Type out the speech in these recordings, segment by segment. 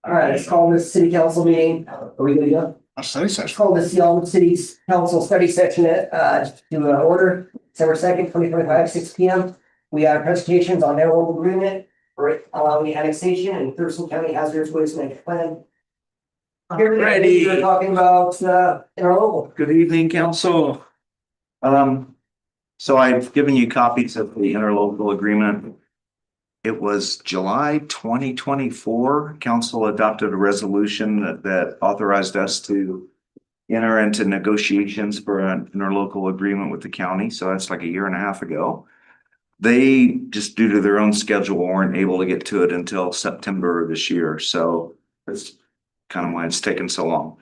All right, let's call this city council meeting. Are we gonna go? A study Let's session. call this Yelm City Council study session to order, December 2nd, 2025, 6 p.m. We have presentations on their local agreement for allowing the annexation and Thurston County hazardous waste management plan. Here Ready. we're talking about interlocal. Good evening, council. So I've given you copies of the interlocal agreement. It was July 2024. Council adopted a resolution that authorized us to enter into negotiations for an interlocal agreement with the county. So that's like a year and a half ago. They just due to their own schedule weren't able to get to it until September of this year. So that's kind of why it's taken so long.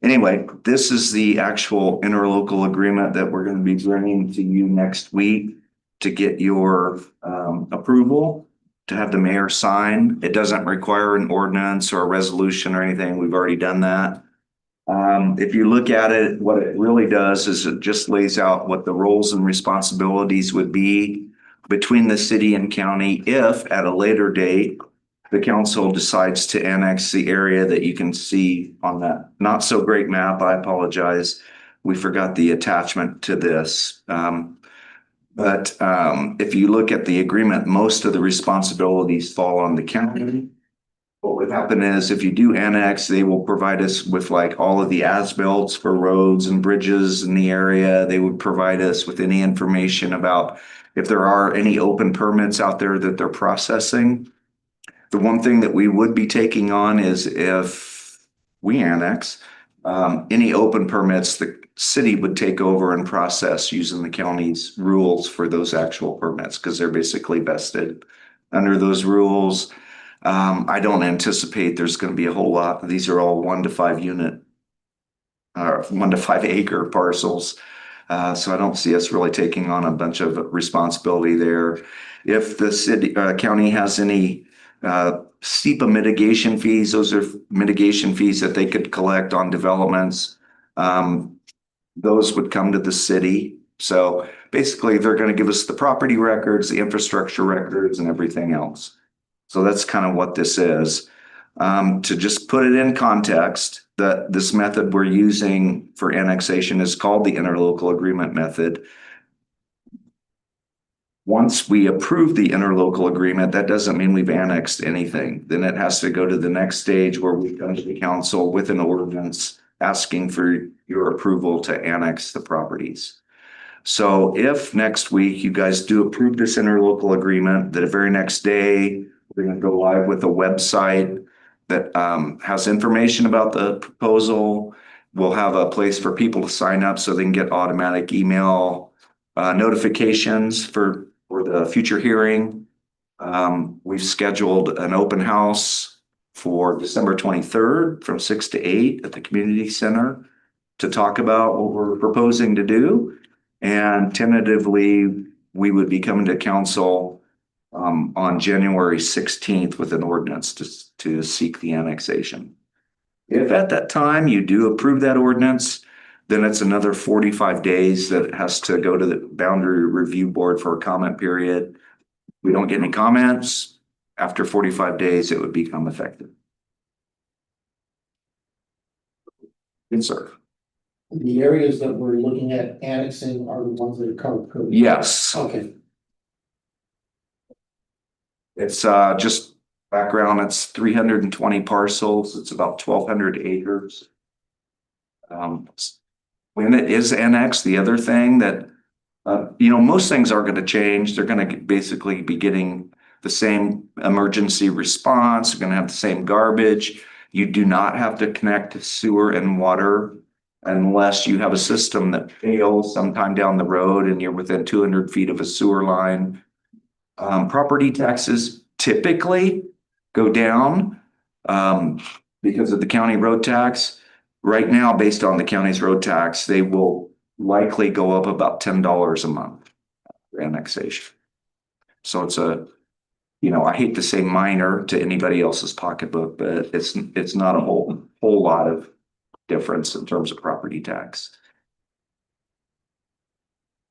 Anyway, this is the actual interlocal agreement that we're going to be bringing to you next week to get your approval, to have the mayor sign. It doesn't require an ordinance or a resolution or anything. We've already done that. If you look at it, what it really does is it just lays out what the roles and responsibilities would be between the city and county if at a later date the council decides to annex the area that you can see on that not so great map. I apologize. We forgot the attachment to this. But if you look at the agreement, most of the responsibilities fall on the county. What would happen is if you do annex, they will provide us with like all of the as-bills for roads and bridges in the area. They would provide us with any information about if there are any open permits out there that they're processing. The one thing that we would be taking on is if we annex, any open permits, the city would take over and process using the county's rules for those actual permits because they're basically vested under those rules. I don't anticipate there's going to be a whole lot. These are all 1 to 5 unit or 1 to 5 acre parcels. So I don't see us really taking on a bunch of responsibility there. If the city county has any SEPA mitigation fees, those are mitigation fees that they could collect on developments. Those would come to the city. So basically they're going to give us the property records, the infrastructure records and everything else. So that's kind of what this is. To just put it in context, that this method we're using for annexation is called the interlocal agreement method. Once we approve the interlocal agreement, that doesn't mean we've annexed anything. Then it has to go to the next stage where we come to the council with an ordinance asking for your approval to annex the properties. So if next week you guys do approve this interlocal agreement, the very next day, we're going to go live with a website that has information about the proposal. We'll have a place for people to sign up so they can get automatic email notifications for the future hearing. We've scheduled an open house for December 23rd from 6 to 8 at the community center to talk about what we're proposing to do. And tentatively, we would be coming to council on January 16th with an ordinance to seek the annexation. If at that time you do approve that ordinance, then it's another 45 days that it has to go to the boundary review board for a comment period. We don't get any comments. After 45 days, it would become effective. Yes, sir. The areas that we're looking at annexing are the ones that are covered. Yes. Okay. It's just background. It's 320 parcels. It's about 1,200 acres. When it is annexed, the other thing that, most things are going to change. They're going to basically be getting the same emergency response. They're going to have the same garbage. You do not have to connect to sewer and water unless you have a system that fails sometime down the road and you're within 200 feet of a sewer line. Property taxes typically go down because of the county road tax. Right now, based on the county's road tax, they will likely go up about $10 a month for annexation. So it's I hate to say minor to anybody else's pocketbook, but it's not a whole lot of difference in terms of property tax.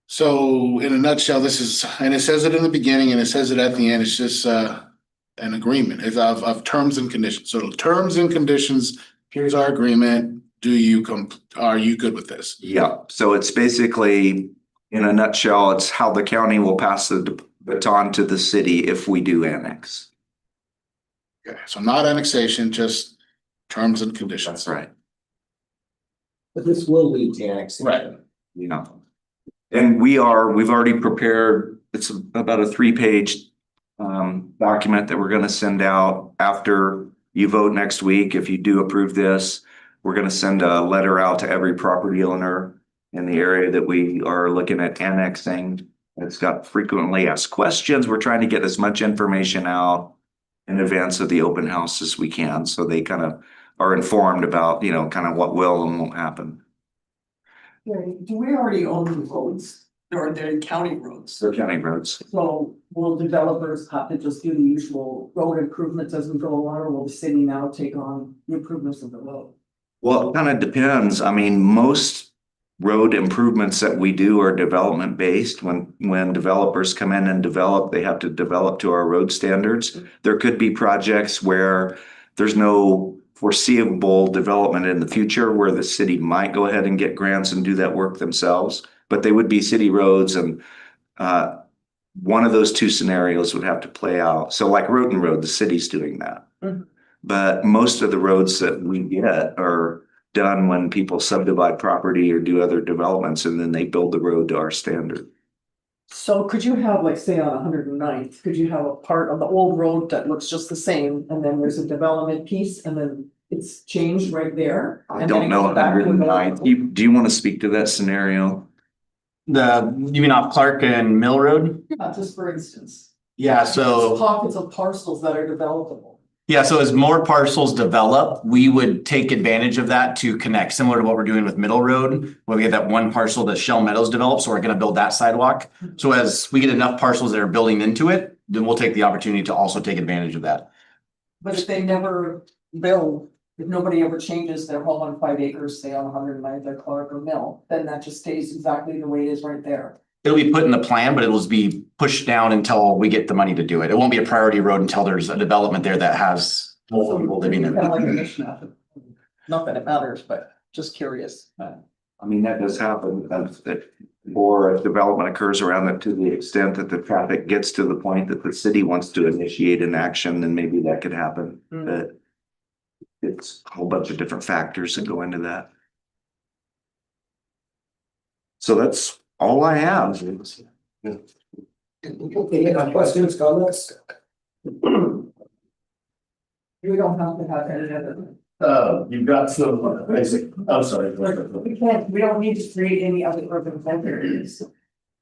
So in a nutshell, this is, and it says it in the beginning and it says it at the end, it's just an agreement, it's of terms and conditions. So terms and conditions, here's our agreement. Are you good with this? Yeah, so it's basically, in a nutshell, it's how the county will pass the baton to the city if we do annex. Okay, so not annexation, just terms and conditions. That's right. But this will lead to annexation. Right. Yeah. And we've already prepared, it's about a 3-page document that we're gonna send out after you vote next week. If you do approve this, we're gonna send a letter out to every property owner in the area that we are looking at annexing. It's got frequently asked questions. We're trying to get as much information out in advance of the open house as we can, so they kind of are informed about, you know, kind of what will and won't happen. Do we already own the roads or the county roads? For county roads. So will developers have to just do the usual road improvements as we go along, or will the city now take on the improvements of the road? Well, it kind of depends. I mean, most road improvements that we do are development based. When developers come in and develop, they have to develop to our road standards. There could be projects where there's no foreseeable development in the future where the city might go ahead and get grants and do that work themselves, but they would be city roads, and one of those two scenarios would have to play out. So like Roten Road, the city's doing that. Mhm. But most of the roads that we get are done when people subdivide property or do other developments, and then they build the road to our standard. So could you have, like, say on 109th, could you have a part of the old road that looks just the same, and then there's a development piece, and then it's changed right there? I and then don't it know goes back to the 109th. Do you want to speak to that scenario? You mean off Clark and Mill Road? Yeah, just for instance. Yeah, There's so, pockets of parcels that are developable. as more parcels develop, we would take advantage of that to connect, similar to what we're doing with Middle Road, where we get that one parcel that Shell Meadows develops, so we're gonna build that sidewalk. So as we get enough parcels that are building into it, then we'll take the opportunity to also take advantage of that. But if they never build, if nobody ever changes their whole on 5 acres, say on 109th or Clark or Mill, then that just stays exactly the way it is right there. It'll be put in the plan, but it'll be pushed down until we get the money to do it. It won't be a priority road until there's a development there that has multiple people living in Kind of like a it. mishmash. Not that it matters, but just curious. I mean, that does happen, or if development occurs around it to the extent that the traffic gets to the point that the city wants to initiate an action, then maybe that could happen. Mm. But it's a whole bunch of different factors that go into that. So that's all I have. Okay, any questions, comments? We don't have to have any other. You've got some basic, I'm sorry. We don't need to create any other urban areas.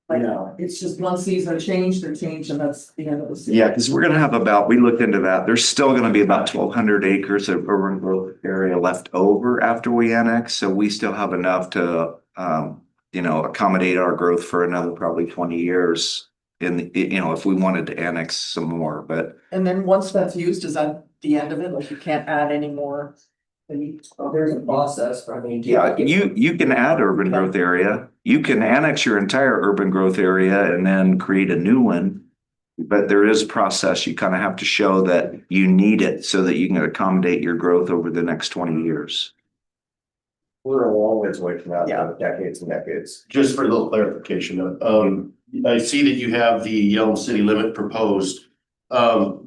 Like, it's just once these are changed, they're changed, and that's the end of the city. Yeah, because we're gonna have we looked into that. There's still gonna be about 1,200 acres of urban growth area left over after we annex. So we still have enough to, accommodate our growth for another probably 20 years. If we wanted to annex some more, but And then once that's used, is that the end of it? Like, you can't add any more? There's a process, I mean. yeah, you can add urban growth area. You can annex your entire urban growth area and then create a new one. But there is a process. You kind of have to show that you need it so that you can accommodate your growth over the next 20 years. We're a long ways away from that, Yeah. decades and decades. Just for a little clarification, I see that you have the Yelm City limit proposed. How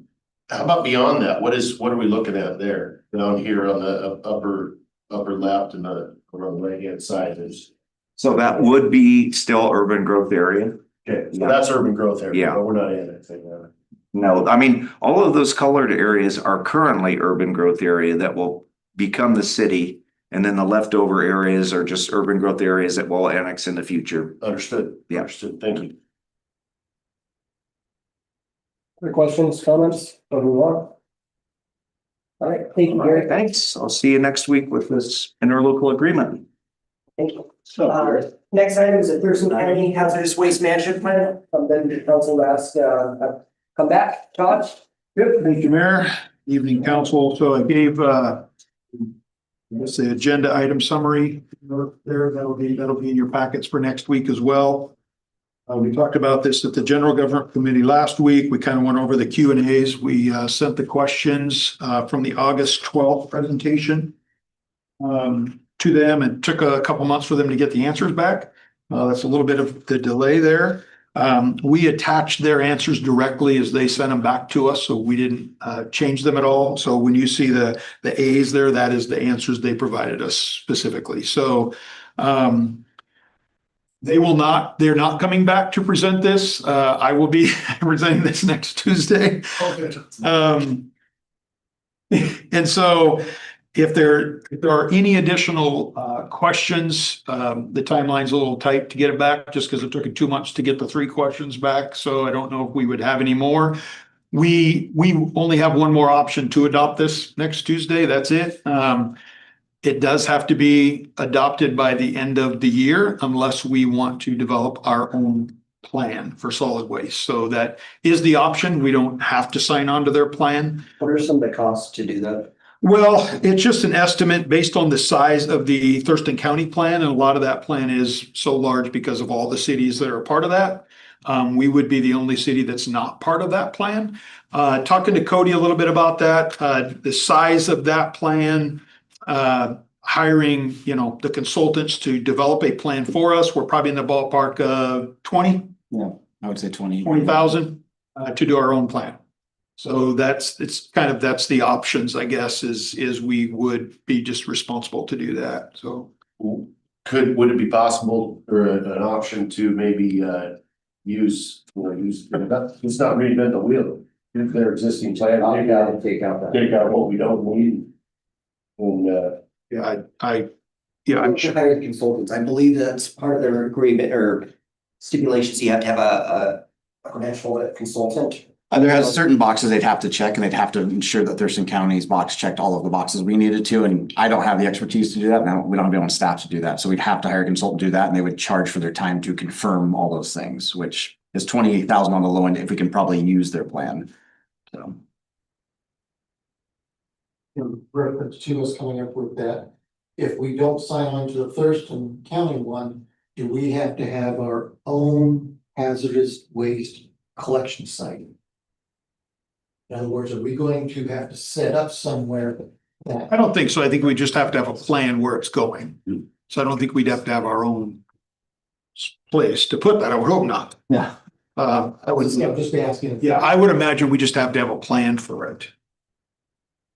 about beyond that? What are we looking at there? Down here on the upper left and on the right hand side is. So that would be still urban growth area. Okay, so that's urban growth area. Yeah. But we're not annexing that. No, I mean, all of those colored areas are currently urban growth area that will become the city. And then the leftover areas are just urban growth areas that will annex in the future. Understood. Yeah. Understood. Thank you. Other questions, comments, or move on? All right, thank you, Gary. Thanks. I'll see you next week with this interlocal agreement. Thank you. Next item is a Thurston County Hazardous Waste Management Plan. Then the council asked, come back, Todd. Good, thank you, Mayor. Evening, council. So I gave, the agenda item summary there. That'll be in your packets for next week as well. We talked about this at the General Government Committee last week. We kind of went over the Q and As. We sent the questions from the August 12th presentation to them, and took a couple months for them to get the answers back. That's a little bit of the delay there. We attached their answers directly as they sent them back to us, so we didn't change them at all. So when you see the A's there, that is the answers they provided us specifically. So they're not coming back to present this. I will be presenting this next Tuesday. And so if there are any additional questions, the timeline's a little tight to get it back, just because it took 2 months to get the 3 questions back. So I don't know if we would have any more. We only have one more option to adopt this next Tuesday. That's it. It does have to be adopted by the end of the year unless we want to develop our own plan for solid waste. So that is the option. We don't have to sign on to their plan. What are some of the costs to do that? Well, it's just an estimate based on the size of the Thurston County plan, and a lot of that plan is so large because of all the cities that are part of that. We would be the only city that's not part of that plan. Talking to Cody a little bit about that, the size of that plan, hiring, the consultants to develop a plan for us, we're probably in the ballpark of 20. Yeah, I would say 20,000 to do our own plan. So that's the options, I guess, is we would be just responsible to do that. So Would it be possible or an option to maybe use, it's not reinvent the wheel. If their existing plan, take out what we don't need. And I'm sure hiring consultants, I believe that's part of their agreement or stipulations. You have to have a credentialed consultant. There has certain boxes they'd have to check, and they'd have to ensure that Thurston County's box checked all of the boxes we needed to, and I don't have the expertise to do that. Now, we don't have anyone on staff to do that, so we'd have to hire a consultant to do that, and they would charge for their time to confirm all those things, which is 28,000 on the low end if we can probably use their plan. So. In reference to us coming up with that, if we don't sign on to the Thurston County one, do we have to have our own hazardous waste collection site? In other words, are we going to have to set up somewhere that? I don't think so. I think we just have to have a plan where it's going. So I don't think we'd have to have our own place to put that. I would hope not. Yeah. I'm just asking. Yeah, I would imagine we just have to have a plan for it.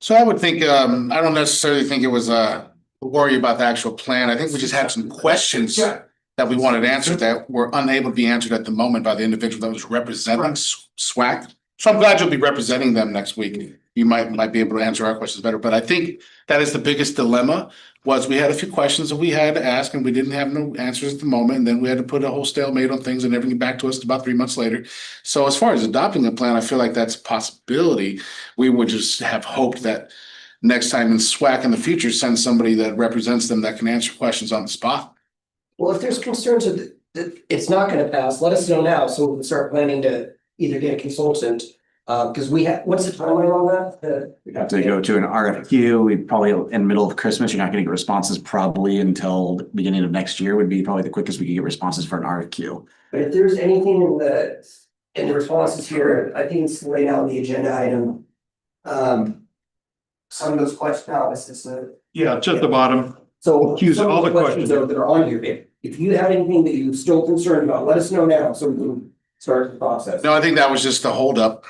So I would think, I don't necessarily think it was a worry about the actual plan. I think we just had some questions that we wanted answered that were unable to be answered at the moment by the individual that was representing SWAC. So I'm glad you'll be representing them next week. You might be able to answer our questions better, but I think that is the biggest dilemma. Was we had a few questions that we had to ask and we didn't have no answers at the moment, and then we had to put a whole stalemate on things and everything back to us about 3 months later. So as far as adopting the plan, I feel like that's a possibility. We would just have hoped that next time in SWAC in the future, send somebody that represents them that can answer questions on the spot. Well, if there's concerns that it's not gonna pass, let us know now, so we can start planning to either get a consultant. Because what's the timeline on that? We'd have to go to an RFQ. We'd probably in the middle of Christmas. You're not going to get responses probably until the beginning of next year would be probably the quickest we could get responses for an RFQ. But if there's anything in the responses here, I think it's laid out in the agenda item. Some of those questions, Yeah, it's at the bottom. so Use some all of the the questions questions. that are on here, if you have anything that you're still concerned about, let us know now, so we can start the process. No, I think that was just a holdup.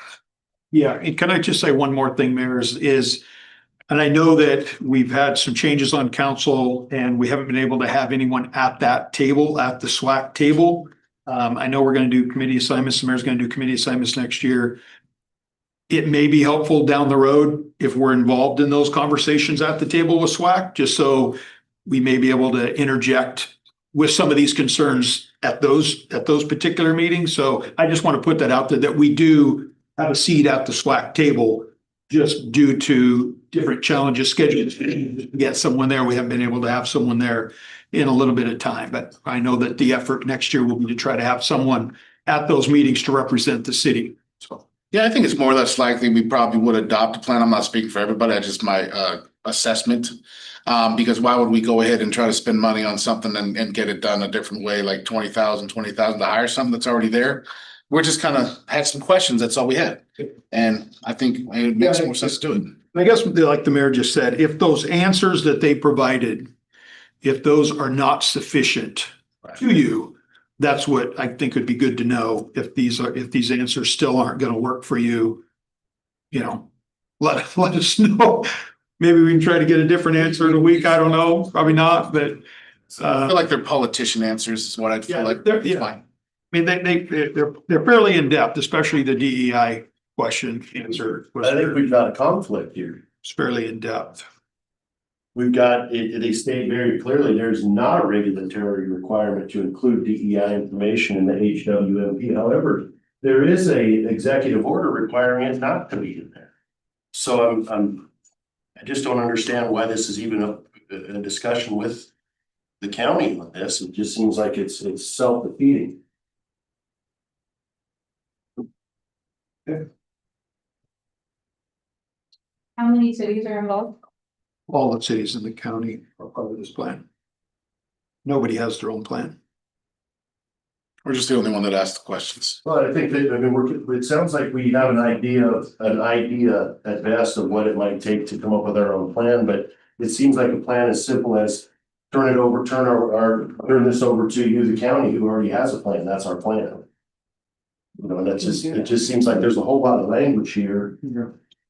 Yeah, and can I just say one more thing, Mayor, and I know that we've had some changes on council and we haven't been able to have anyone at that table, at the SWAC table. I know we're gonna do committee assignments, the mayor's gonna do committee assignments next year. It may be helpful down the road if we're involved in those conversations at the table with SWAC, just so we may be able to interject with some of these concerns at those particular meetings. So I just want to put that out there, that we do have a seat at the SWAC table just due to different challenges, schedules. Get someone there. We haven't been able to have someone there in a little bit of time, but I know that the effort next year will be to try to have someone at those meetings to represent the city. So. Yeah, I think it's more or less likely we probably would adopt a plan. I'm not speaking for everybody. That's just my assessment. Because why would we go ahead and try to spend money on something and get it done a different way, like 20,000 to hire something that's already there? We're just kind of had some questions, that's all we had. And I think it makes more sense to do it. I guess, like the mayor just said, if those answers that they provided, if those are not sufficient to you, that's what I think would be good to know. If these answers still aren't gonna work for you, let us know. Maybe we can try to get a different answer in a week. I don't know, probably not, but. I feel like they're politician answers is what I feel like. They're, It's yeah. fine. I mean, they're fairly in-depth, especially the DEI question answer was I think we've got a conflict here. fairly in-depth. We've got, they state very clearly, there's not a regulatory requirement to include DEI information in the HWMP. However, there is a executive order requiring it not to be in there. So I just don't understand why this is even a discussion with the county on this. It just seems like it's self-defeating. How many cities are involved? All the cities in the county are part of this plan. Nobody has their own plan. We're just the only one that asked the questions. Well, I think that, it sounds like we have an idea at best of what it might take to come up with our own plan, but it seems like a plan as simple as turn this over to you, the county, who already has a plan. That's our plan. And it just seems like there's a whole lot of language here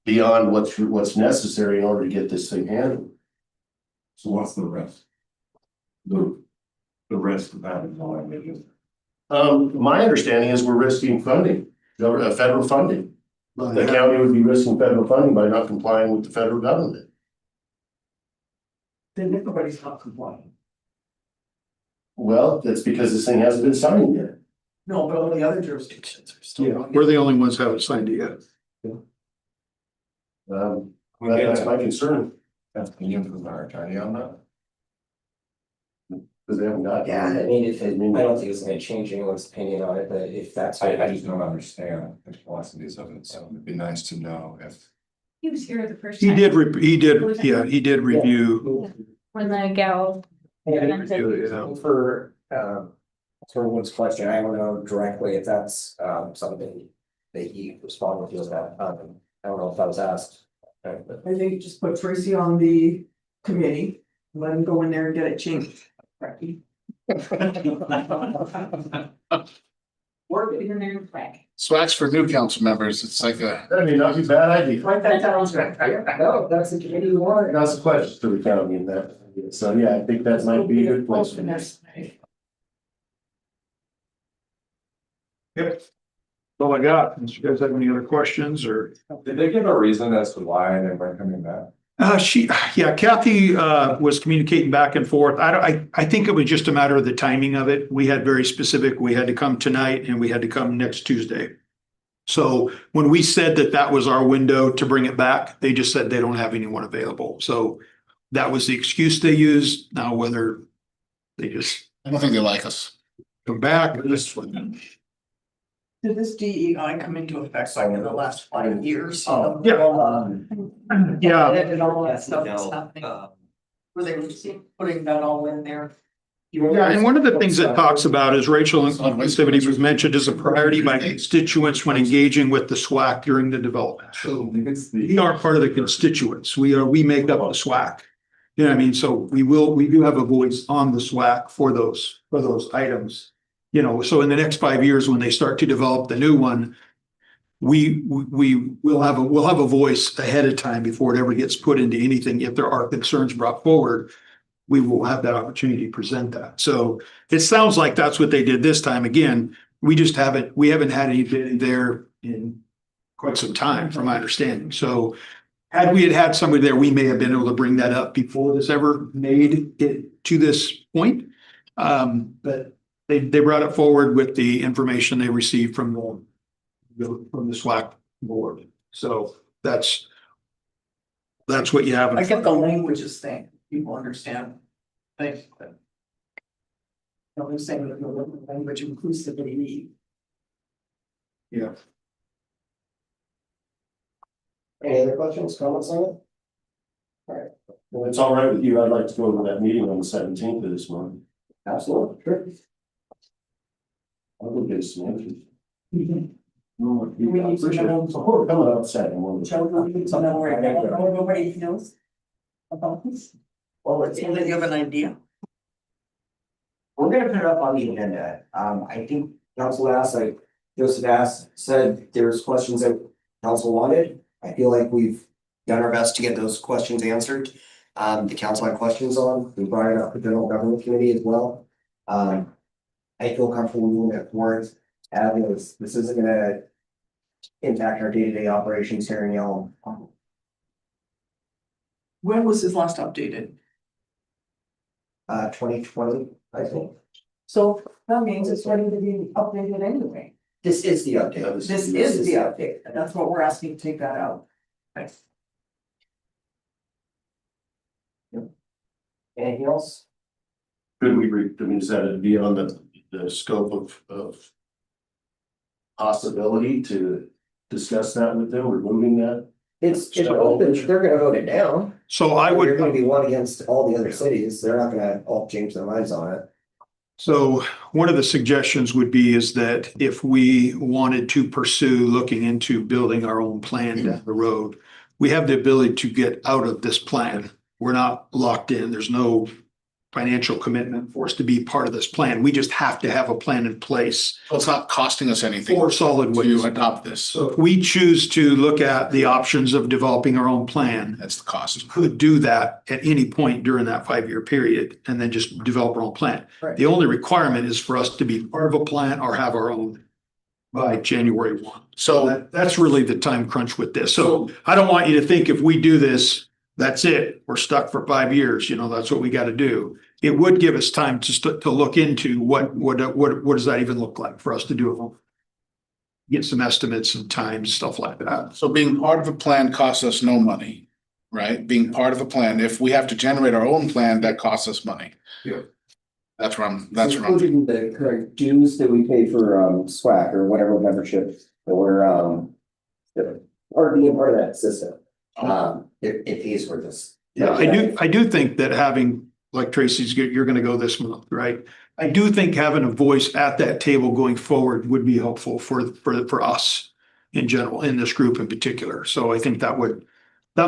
beyond what's necessary in order to get this thing handled. So what's the rest? The rest of that is all I mean. My understanding is we're risking funding, federal funding. The county would be risking federal funding by not complying with the federal government. Then everybody's not complying. Well, that's because this thing hasn't been signed yet. No, but all the other jurisdictions are still. Yeah, we're the only ones who haven't signed it yet. That's my concern, That's opinion from our attorney on that. because they haven't got. Yeah, I mean, I don't think it's gonna change anyone's opinion on it, but if that's. I just don't understand the complexities of it, so it'd be nice to know if. He was here the first He time. did review. When the gal. For Wood's question, I don't know directly if that's something that he responded to that. I don't know if that was asked. But I think just put Tracy on the committee, let him go in there and get it changed. Work it in there and quick. SWAC's for new council members. It's like a, That'd be not a bad idea. Write that down. No, that's the committee you want. That's a question to the county in that. So, yeah, I think that might be a good place. Yep. That's all I got. Unless you guys have any other questions or? Did they give a reason as to why they weren't coming back? Kathy was communicating back and forth. I think it was just a matter of the timing of it. We had very specific, we had to come tonight and we had to come next Tuesday. So when we said that was our window to bring it back, they just said they don't have anyone available. So that was the excuse they used. Now, whether they just I don't think they like us. come back. Did this DEI come into effect like in the last 5 years? Yeah. Yeah. And all that stuff is happening. Were they putting that all in there? Yeah, and one of the things it talks about is racial inclusivity was mentioned as a priority by constituents when engaging with the SWAC during the development. So we are part of the constituents. We make up the SWAC. You know what I mean? So we do have a voice on the SWAC for those items. So in the next 5 years, when they start to develop the new one, we'll have a voice ahead of time before it ever gets put into anything. If there are concerns brought forward, we will have that opportunity to present that. So it sounds like that's what they did this time. Again, we haven't had anything there in quite some time, from my understanding. So had we had somebody there, we may have been able to bring that up before this ever made it to this point. But they brought it forward with the information they received from the SWAC board. So that's what you have. I get the languages thing, people understand. Things, but. I'm saying that the language inclusivity. Yeah. Any other questions, comments on it? Well, it's all right with you. I'd like to go to that meeting on the 17th of this month. Absolutely, sure. I'll go get some answers. We need to know. So coming outside. Children need to know where, nobody knows about this. Well, let's. So that you have an idea. We're gonna put it up on the agenda. I think council asked, like Joseph asked, said there's questions that council wanted. I feel like we've done our best to get those questions answered. The council had questions on, we brought it up to general government committee as well. I feel comfortable moving it forward. As this isn't gonna impact our day-to-day operations here in Yelm. When was this last updated? 2020, I think. So that means it's ready to be updated anyway. This is the update. This is the update, and that's what we're asking to take that out. Anything else? Could we, I mean, is that beyond the scope of possibility to discuss that with them, removing that? It's open, they're gonna vote it down. So I You're gonna would, be one against all the other cities, they're not gonna all change their minds on it. so one of the suggestions would be is that if we wanted to pursue looking into building our own plan down the road, we have the ability to get out of this plan. We're not locked in. There's no financial commitment for us to be part of this plan. We just have to have a plan in place So it's not costing us anything for solid to waste. adopt this. So if we choose to look at the options of developing our own plan, That's the cost. could do that at any point during that 5-year period and then just develop our own plan. Right. The only requirement is for us to be part of a plan or have our own by January 1. So That's really the time crunch with this. So I don't want you to think if we do this, that's it. We're stuck for 5 years. You know, that's what we got to do. It would give us time to look into what does that even look like for us to do it. Get some estimates and times, stuff like that. So being part of a plan costs us no money, right? Being part of a plan, if we have to generate our own plan, that costs us money. Yeah. That's where I'm. Including the current dues that we pay for SWAC or whatever membership that we're or being part of that system. It pays for this. Yeah, I do think that having, like Tracy's, you're gonna go this month, right? I do think having a voice at that table going forward would be helpful for us in general, in this group in particular. So I think that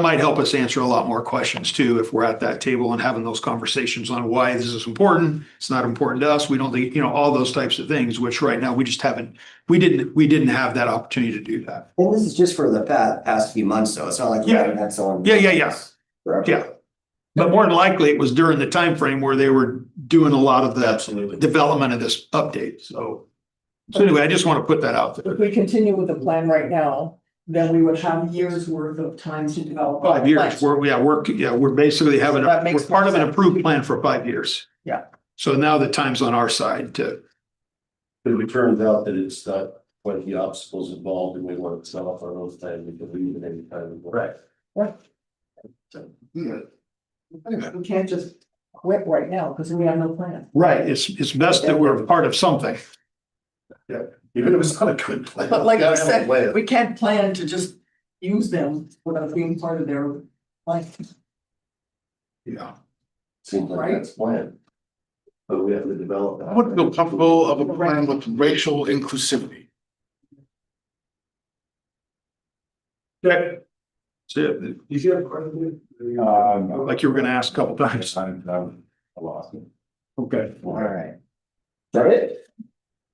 might help us answer a lot more questions too, if we're at that table and having those conversations on why this is important. It's not important to us. We don't think, all those types of things, which right now we just haven't, we didn't have that opportunity to do that. And this is just for the past few months, though. It's not like we Yeah. haven't had someone. Yeah. Forever. Yeah. But more than likely, it was during the time frame where they were doing a lot of the Absolutely. development of this update, so. So anyway, I just want to put that out there. If we continue with the plan right now, then we would have years worth of time to develop. 5 years, we're basically having, That makes we're part of an more sense. approved plan for 5 years. Yeah. So now the time's on our side to, If it turns out that it's not quite the obstacles involved and we want to sell off our own time, we can leave at any time. Right. We can't just quit right now because we have no plan. right, it's best that we're part of something. Even if it's not a good plan. But like I gotta have a said, plan. we can't plan to just use them without being part of their life. Yeah. Seems like Right. that's planned. But we have to develop that. I would feel comfortable of a plan with racial inclusivity. Okay. That's it. You have a question? Like you were gonna ask a couple times. I lost it. Okay. All right. Is that it?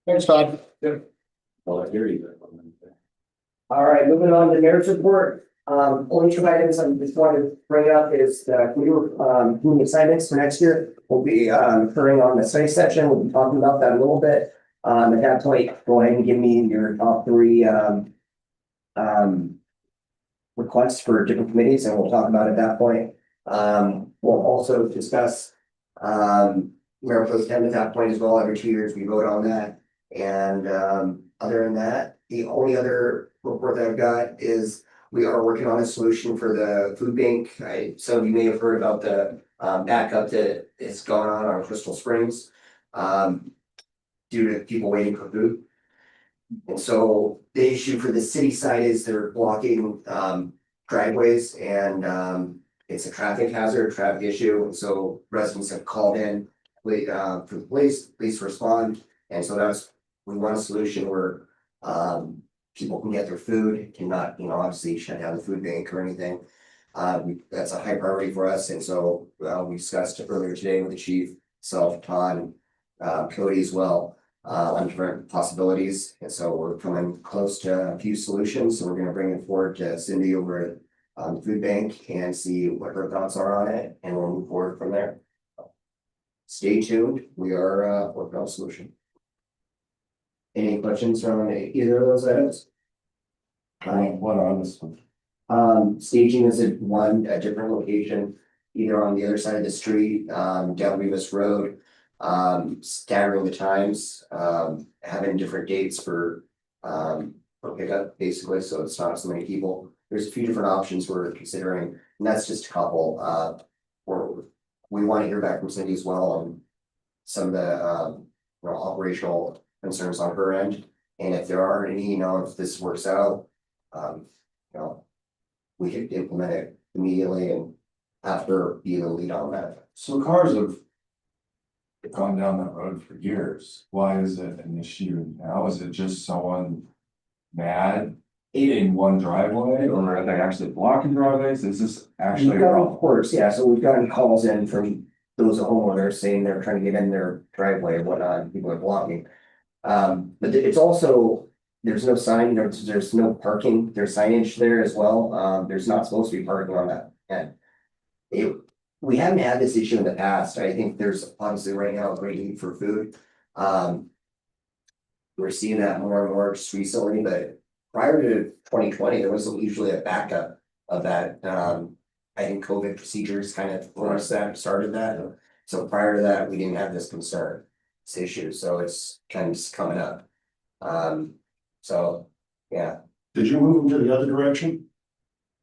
Thanks, Todd. Well, I hear you. All right, moving on to mayor's report. Only two items I just wanted to bring up is the community assignments for next year. Will be occurring on the study session. We'll be talking about that a little bit. At that point, go ahead and give me your top three requests for different committees, and we'll talk about it at that point. We'll also discuss mayor pro tem at that point as well. Every 2 years we vote on that. And other than that, the only other report that I've got is we are working on a solution for the food bank. Some of you may have heard about the backup that is going on Crystal Springs due to people waiting for food. And so the issue for the city side is they're blocking driveways and it's a traffic hazard, traffic issue, and so residents have called in, for the police respond, and so we want a solution where, people can get their food, cannot, obviously shut down the food bank or anything. That's a high priority for us, and so, we discussed earlier today with the chief, self, Todd, Cody as well, on different possibilities, and so we're coming close to a few solutions, so we're gonna bring it forward to Cindy over at the food bank and see what her thoughts are on it, and we'll move forward from there. Stay tuned, we are working on a solution. Any questions from either of those items? What on this one? Staging is at a different location, either on the other side of the street, down Rivas Road. Staggering the times, having different dates for pickup, basically, so it's not so many people. There's a few different options we're considering, and that's just a couple, we want to hear back from Cindy as well on some of the, operational concerns on her end. And if there are any, if this works out, we could implement it immediately and after be the lead on that. So cars have gone down that road for years. Why is it an issue now? Is it just someone mad in one driveway, or are they actually blocking driveways? Is this actually a We've got problem? reports, yeah, so we've gotten calls in from those homeowners saying they're trying to get in their driveway and whatnot, and people are blocking. But it's also, there's no sign, there's no parking, there's signage there as well, there's not supposed to be parking on that end. We haven't had this issue in the past, I think there's honestly right now a great need for food. We're seeing that more and more just recently, but prior to 2020, there was usually a backup of that. I think COVID procedures kind of forced that, started that. So prior to that, we didn't have this concern, this issue, so it's kind of just coming up. So, yeah. Did you move them to the other direction?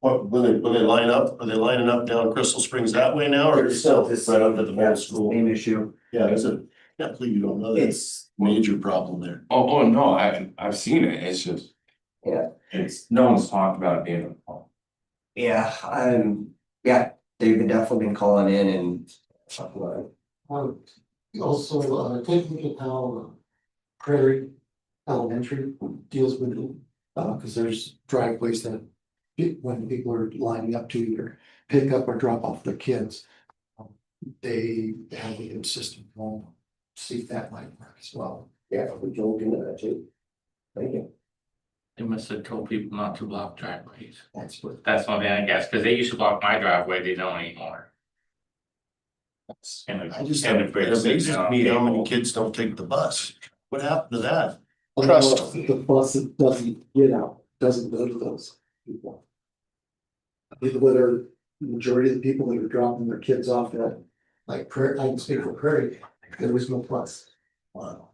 What, when they line up, are they lining up down Crystal Springs that way now, or They're still this right up at the middle school? Same issue. Yeah, it's a, can't believe you don't know that. It's, Major problem there. Oh, no, I've seen it. It's just, yeah, no one's talked about it being a problem. yeah, yeah, they've definitely been calling in and talking about it. Also, taking into account Prairie Elementary deals with it, cause there's driveways that when people are lining up to either pick up or drop off their kids, they have a good system going, see if that might work as well. Yeah, we can look into that too. Thank you. They must have told people not to block driveways. That's what. That's one thing I guess, because they used to block my driveway, they don't anymore. And I just, and it amazes me how many kids don't take the bus. What happened to that? Trust. The bus that doesn't get out, doesn't go to those people. People that are, majority of the people that are dropping their kids off at, like Prairie, I can speak for Prairie, there was no bus. Wow.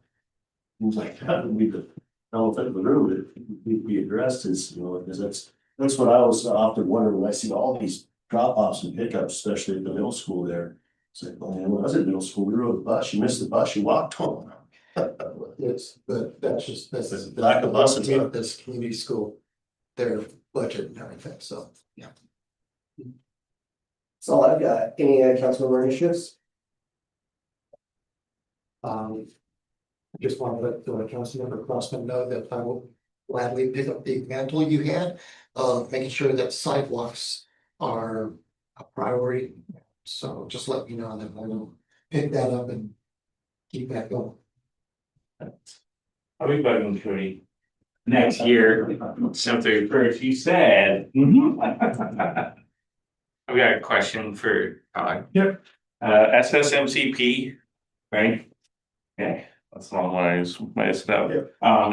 Seems like that would be the elephant in the room that need to be addressed is, because that's what I was often wondering when I see all these drop offs and pickups, especially at the middle school there. It's like, well, when I was at middle school, we rode the bus, you missed the bus, you walked home. It's, but that's just, that's. Lack of buses, huh? This community school, their budget and everything, so, yeah. That's all I've got. Any council member initiatives? I just want to let the Councilmember Crossman know that I will gladly pick up the mantle you had, making sure that sidewalks are a priority. So just let me know that I will pick that up and keep that going. I'll be bugging Cody next year, something first, you said. I've got a question for Todd. Yep. SSMCP, right? Okay, that's the long one, I just messed up.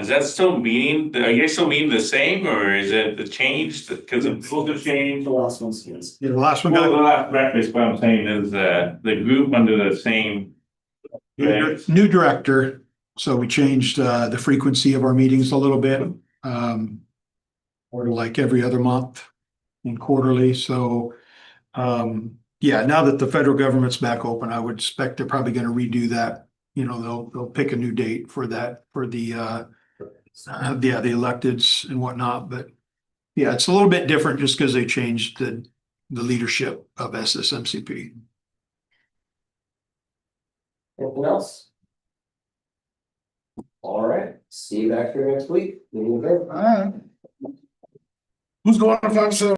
Is that still meaning, are you guys still meaning the same, or is it the change, because the rules have changed? The last one's yours. Yeah, the last one Well, the got last breakfast, what I'm saying is, the group under the same. new director, so we changed the frequency of our meetings a little bit. Or like every other month and quarterly, so. Yeah, now that the federal government's back open, I would expect they're probably gonna redo that. They'll pick a new date for that, for the the electeds and whatnot, but. Yeah, it's a little bit different just because they changed the the leadership of SSMCP. Anything else? All right, see you back here next week. Meeting adjourned. Who's going to 5-7?